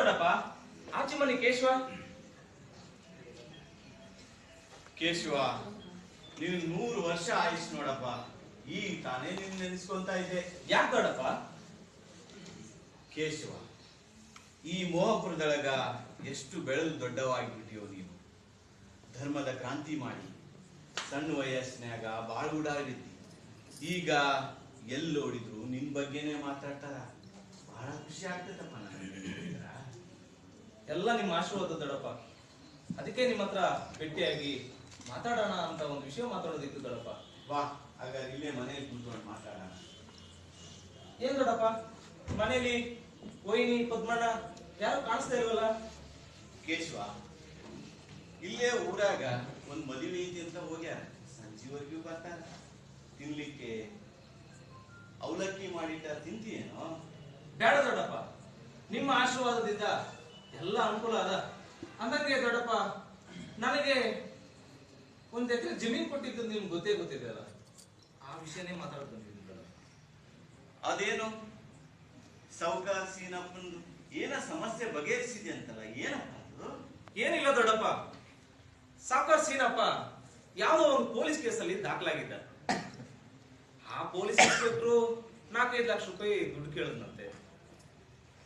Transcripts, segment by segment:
ದೊಡ್ಡಪ್ಪ ಆಚೆ ಮನೆ ಕೇಶವ. ಕೇಶವ, ನೀನು 100 ವರ್ಷ ಆಯುಷ್ ನೋಡಪ್ಪ. ಈಗ ತಾನೇ ನೀನ್ ನೆನೆಸ್ಕೊಂತ ಇದ್ದೆ. ಯಾಕೆ ದೊಡ್ಡಪ್ಪ? ಕೇಶವ, ಈ ಮೋಹಪುರದೊಳಗ ಎಷ್ಟು ಬೆಳೆದು ದೊಡ್ಡವಾಗಿಬಿಟ್ಟಿಯೋ ನೀವು. ಧರ್ಮದ ಕ್ರಾಂತಿ ಮಾಡಿ ಸಣ್ಣ ವಯಸ್ಸಿನಾಗ ಬಾಳ ಉಡಾಡಿದ್ದಿ. ಈಗ ಎಲ್ಲಿ ನೋಡಿದ್ರು ನಿನ್ ಬಗ್ಗೆನೆ ಮಾತಾಡ್ತಾರ. ಬಹಳ ಖುಷಿ ಆಗ್ತೈತಪ್ಪ ನನಗೆ. ಎಲ್ಲ ನಿಮ್ಮ ಆಶೀರ್ವಾದ ದೊಡ್ಡಪ್ಪ. ಅದಕ್ಕೆ ನಿಮ್ಮ ಹತ್ರ ಭೇಟಿಯಾಗಿ ಮಾತಾಡೋಣ ಅಂತ ಒಂದು ವಿಷಯ ಮಾತಾಡೋದಿತ್ತು ದೊಡ್ಡಪ್ಪ. ಬಾ, ಹಾಗಾದ್ರೆ ಇಲ್ಲೇ ಮನೆಯಲ್ಲಿ ಕೂತ್ಕೊಂಡು ಮಾತಾಡೋಣ. ಏನ್ ದೊಡ್ಡಪ್ಪ, ಮನೇಲಿ ವೈನಿ ಪದ್ಮಣ್ಣ ಯಾರು ಕಾಣಿಸ್ತಾ ಇಲ್ವಲ್ಲ? ಕೇಶವ, ಇಲ್ಲೇ ಊರಾಗ ಒಂದ್ ಮದುವೆ ಐತಿ ಅಂತ ಹೋಗ್ಯಾರ. ಸಂಜೆವರೆಗೂ ಬರ್ತಾರ. ತಿನ್ಲಿಕ್ಕೆ ಅವಲಕ್ಕಿ ಮಾಡಿಟ್ಟ ತಿಂತೀಯೇನೋ? ಬೇಡ ದೊಡ್ಡಪ್ಪ, ನಿಮ್ಮ ಆಶೀರ್ವಾದದಿಂದ ಎಲ್ಲ ಅನುಕೂಲ ಅದ. ಅಂದಂಗೆ ದೊಡ್ಡಪ್ಪ, ನನಗೆ 1 ಎಕರೆ ಜಮೀನ್ ಕೊಟ್ಟಿದ್ದು ನಿಮ್ಗೆ ಗೊತ್ತಿದೆ ಅಲ್ಲ, ಆ ವಿಷಯನೇ ಮಾತಾಡ್ತಿದ್ದೀನಿ. ಅದೇನು ಸಾವುಕಾರ ಸೀನಪ್ಪಂದು ಏನ ಸಮಸ್ಯೆ ಬಗೆಹರಿಸಿದೆ ಅಂತಲ್ಲ, ಏನಪ್ಪ ಅದು? ಏನಿಲ್ಲ ದೊಡ್ಡಪ್ಪ, ಸಾವುಕಾರ ಸೀನಪ್ಪ ಯಾವುದೋ ಒಂದು ಪೊಲೀಸ್ ಕೇಸಲ್ಲಿ ದಾಖಲಾಗಿದ್ದ. ಆ ಪೊಲೀಸ್ ಇನ್ಸ್ಪೆಕ್ಟ್ರು 4-5 ಲಕ್ಷ ರೂಪಾಯಿ ದುಡ್ಡು ಕೇಳಿದ್ನಂತೆ.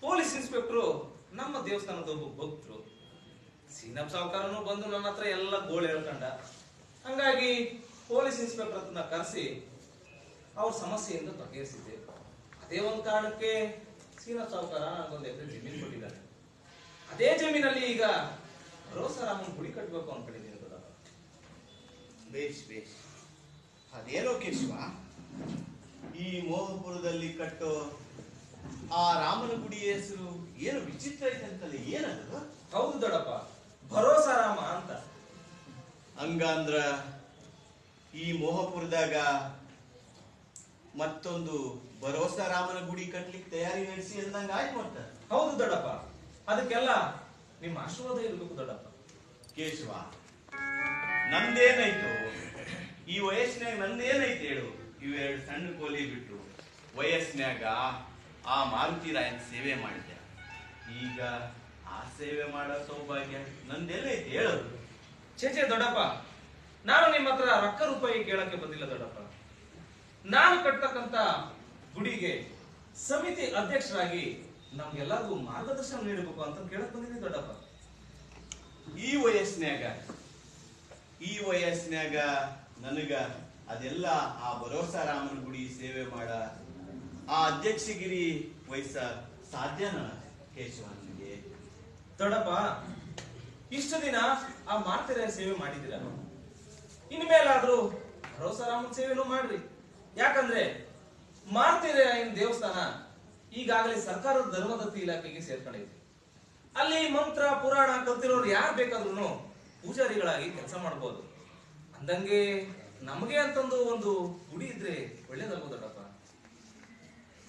ಪೊಲೀಸ್ ಇನ್ಸ್ಪೆಕ್ಟ್ರು ನಮ್ಮ ದೇವಸ್ಥಾನದ ಒಬ್ಬ ಭಕ್ತರು. ಸೀನಪ್ಪ ಸಾವುಕಾರನು ಬಂದು ನನ್ನ ಹತ್ರ ಎಲ್ಲ ಗೋಳು ಹೇಳ್ಕೊಂಡ. ಹಂಗಾಗಿ ಪೊಲೀಸ್ ಇನ್ಸ್ಪೆಕ್ಟರ್ ಹತ್ರ ಕರೆಸಿ ಅವ್ರ ಸಮಸ್ಯೆಯಿಂದ ಬಗೆಹರಿಸಿದ್ದೆ. ಅದೇ ಒಂದು ಕಾರಣಕ್ಕೆ ಸೀನಪ್ಪ ಸಾವುಕಾರ ನನಗೊಂದು ಎಕರೆ ಜಮೀನು ಕೊಟ್ಟಿದ್ದಾರೆ. ಅದೇ ಜಮೀನಲ್ಲಿ ಈಗ ರೋಸರಾಮನ್ ಗುಡಿ ಕಟ್ಟಬೇಕು ಅನ್ಕೊಂಡಿದ್ದೀನಿ ದೊಡ್ಡಪ್ಪ. ಬೇಷ್ ಬೇಷ್. ಅದೇನೋ ಕೇಶವ, ಈ ಮೋಹಪುರದಲ್ಲಿ ಕಟ್ಟೋ ಆ ರಾಮನ ಗುಡಿ ಹೆಸರು ಏನು ವಿಚಿತ್ರ ಐತೆ ಅಂತಲ್ಲ, ಏನದು? ಹೌದು ದೊಡ್ಡಪ್ಪ, ಭರೋಸಾರಾಮ ಅಂತ. ಹಂಗಂದ್ರ ಈ ಮೋಹಪುರದಾಗ ಮತ್ತೊಂದು ಭರೋಸಾ ರಾಮನ ಗುಡಿ ಕಟ್ಲಿಕ್ಕೆ ತಯಾರಿ ನಡೆಸಿ ಅಂದಂಗ ಆಯ್ತು ಅಂತ. ಹೌದು ದೊಡ್ಡಪ್ಪ, ಅದಕ್ಕೆಲ್ಲ ನಿಮ್ಮ ಆಶೀರ್ವಾದ ಇರ್ಬೇಕು ದೊಡ್ಡಪ್ಪ. ಕೇಶವ, ನಂದೇನಾಯ್ತು ಈ ವಯಸ್ಸಿನಾಗ? ನಂದೇನೈತೆ ಹೇಳು? ಇವೆರಡು ಸಣ್ಣ ಕೋಲಿ ಬಿಟ್ಟು ವಯಸ್ಸಿನಾಗ ಆ ಮಾರುತಿ ರಾಯನ ಸೇವೆ ಮಾಡಿದ್ದೆ. ಈಗ ಆ ಸೇವೆ ಮಾಡೋ ಸೌಭಾಗ್ಯ ನಂದೆಲ್ಲೈತೆ ಹೇಳು? ಚೇಚೆ ದೊಡ್ಡಪ್ಪ, ನಾನು ನಿಮ್ಮ ಹತ್ರ ರೊಕ್ಕ ರೂಪಾಯಿ ಕೇಳಕ್ಕೆ ಬಂದಿಲ್ಲ ದೊಡ್ಡಪ್ಪ. ನಾನು ಕಟ್ತಕ್ಕಂತ ಗುಡಿಗೆ ಸಮಿತಿ ಅಧ್ಯಕ್ಷರಾಗಿ ನಮ್ಗೆಲ್ಲರಿಗೂ ಮಾರ್ಗದರ್ಶನ ನೀಡಬೇಕು ಅಂತ ಕೇಳಕ್ ಬಂದಿದ್ದೀನಿ ದೊಡ್ಡಪ್ಪ. ಈ ವಯಸ್ಸಿನಾಗ ನನಗ ಅದೆಲ್ಲ ಆ ಭರೋಸಾ ರಾಮನ ಗುಡಿ ಸೇವೆ ಮಾಡ ಆ ಅಧ್ಯಕ್ಷಗಿರಿ ವಹಿಸ ಸಾಧ್ಯನ ಕೇಶವ ನನಗೆ? ದೊಡ್ಡಪ್ಪ, ಇಷ್ಟು ದಿನ ಆ ಮಾರ್ತಿರ ಸೇವೆ ಮಾಡಿದಿರ, ಇನ್ಮೇಲಾದ್ರೂ ಭರೋಸಾ ರಾಮನ ಸೇವೆನೂ ಮಾಡ್ರಿ. ಯಾಕಂದ್ರೆ ಮಾರ್ತಿರಾಯನ ದೇವಸ್ಥಾನ ಈಗಾಗಲೇ ಸರ್ಕಾರದ ಧರ್ಮದತ್ತಿ ಇಲಾಖೆಗೆ ಸೇರ್ಕೊಂಡೈತಿ. ಅಲ್ಲಿ ಮಂತ್ರ ಪುರಾಣ ಕಲ್ತಿರೋರು ಯಾರು ಬೇಕಾದ್ರೂ ಪೂಜಾರಿಗಳಾಗಿ ಕೆಲಸ ಮಾಡಬಹುದು. ಅಂದಂಗೆ ನಮಗೆ ಅಂತಂದು ಒಂದು ಗುಡಿ ಇದ್ರೆ ಒಳ್ಳೇದಲ್ವ ದೊಡ್ಡಪ್ಪ?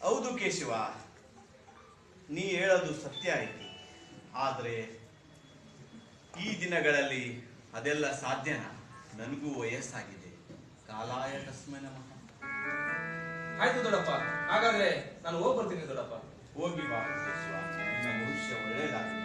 ಹೌದು ಕೇಶವ, ನೀ ಹೇಳೋದು ಸತ್ಯ ಐತಿ. ಆದ್ರೆ ಈ ದಿನಗಳಲ್ಲಿ ಅದೆಲ್ಲ ಸಾಧ್ಯನಾ? ನನಗೂ ವಯಸ್ಸಾಗಿದೆ. ಕಾಲಾಯ ತಸ್ಮೈ ನಮಃ. ಆಯ್ತು ದೊಡ್ಡಪ್ಪ, ಹಾಗಾದ್ರೆ ನಾನು ಹೋಗಿ ಬರ್ತೀನಿ ದೊಡ್ಡಪ್ಪ. ಹೋಗಿ ಬಾ ಕೇಶವ, ನಿನ್ನ ಭವಿಷ್ಯ ಒಳ್ಳೇದಾಗಲಿ.